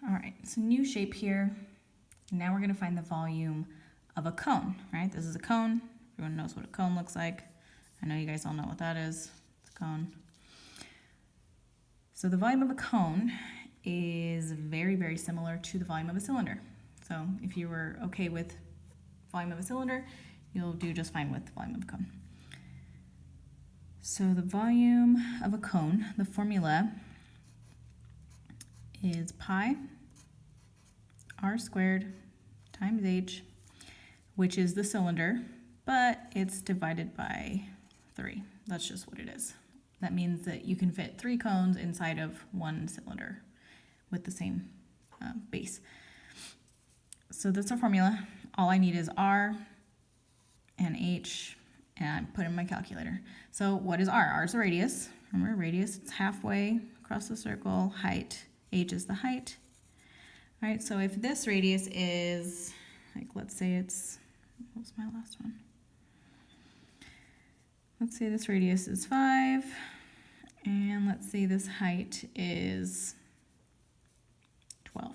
All right, so new shape here. Now we're gonna find the volume of a cone, right? This is a cone. Everyone knows what a cone looks like. I know you guys all know what that is. It's a cone. So the volume of a cone is very, very similar to the volume of a cylinder. So if you were okay with volume of a cylinder, you'll do just fine with the volume of a cone. So the volume of a cone, the formula is pi r squared times h, which is the cylinder, but it's divided by 3. That's just what it is. That means that you can fit 3 cones inside of one cylinder with the same base. So that's our formula. All I need is r and h, and put in my calculator. So what is r? R is the radius. Remember, radius, it's halfway across the circle. Height, h is the height. All right, so if this radius is, like, let's say it's, what was my last one? Let's say this radius is 5, and let's say this height is 12.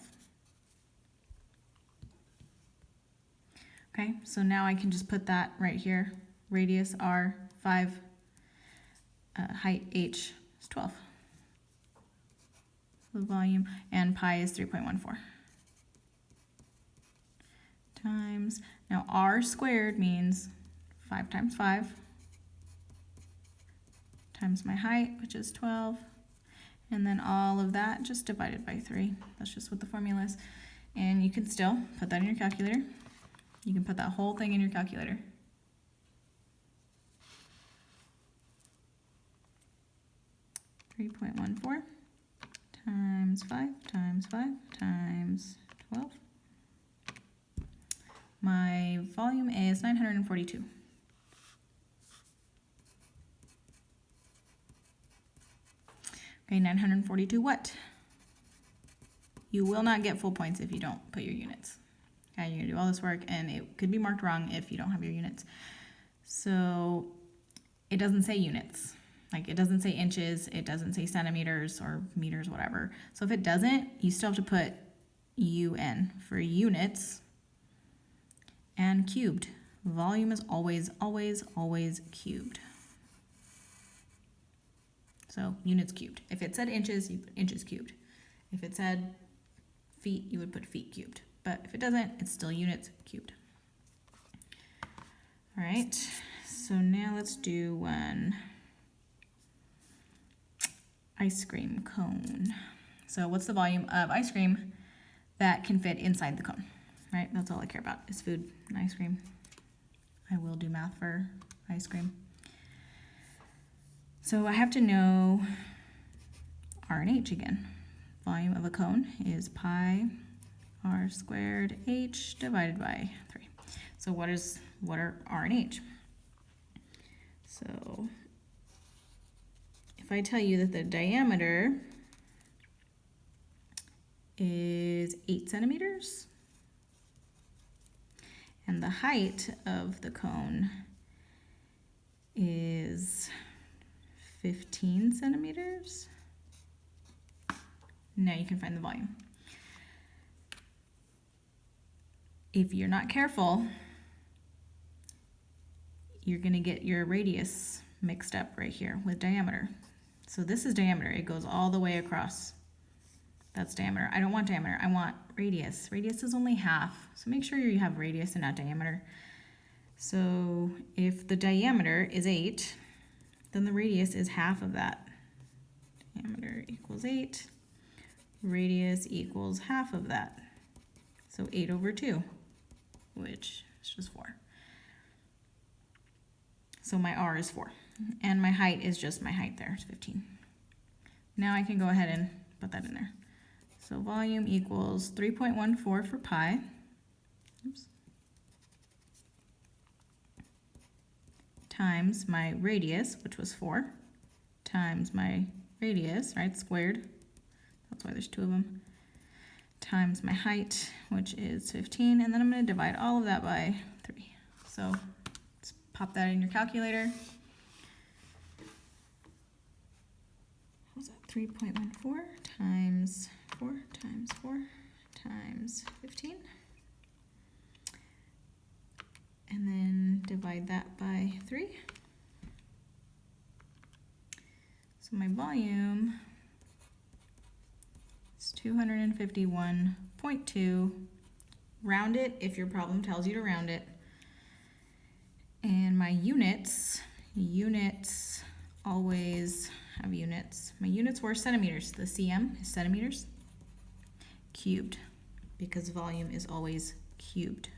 Okay, so now I can just put that right here. Radius r, 5, height h is 12. The volume, and pi is 3.14. Times, now r squared means 5 times 5, times my height, which is 12, and then all of that just divided by 3. That's just what the formula is. And you can still put that in your calculator. You can put that whole thing in your calculator. .14 times 5 times 5 times 12. My volume is 942. Okay, 942 what? You will not get full points if you don't put your units. Okay, you're gonna do all this work and it could be marked wrong if you don't have your units. So it doesn't say units. Like, it doesn't say inches, it doesn't say centimeters or meters, whatever. So if it doesn't, you still have to put UN for units and cubed. Volume is always, always, always cubed. So units cubed. If it said inches, you put inches cubed. If it said feet, you would put feet cubed. But if it doesn't, it's still units cubed. All right, so now let's do one ice cream cone. So what's the volume of ice cream that can fit inside the cone, right? That's all I care about is food and ice cream. I will do math for ice cream. So I have to know r and h again. Volume of a cone is pi r squared h divided by 3. So what are r and h? So if I tell you that the diameter is 8 centimeters and the height of the cone is 15 centimeters, now you can find the volume. If you're not careful, you're going to get your radius mixed up right here with diameter. So this is diameter. It goes all the way across. That's diameter. I don't want diameter. I want radius. Radius is only half. So make sure you have radius and not diameter. So if the diameter is 8, then the radius is half of that. Diameter equals 8. Radius equals half of that. So 8 over 2, which is just 4. So my r is 4. And my height is just my height there, it's 15. Now I can go ahead and put that in there. So volume equals 3.14 for pi. Oops. Times my radius, which was 4, times my radius, right, squared. That's why there's 2 of them. Times my height, which is 15, and then I'm going to divide all of that by 3. So let's pop that in your calculator. What was that? 3.14 times 4 times 15. And then divide that by 3. So my volume is 251.2. Round it if your problem tells you to round it. And my units always have units. My units were centimeters. The cm is centimeters cubed because volume is always cubed.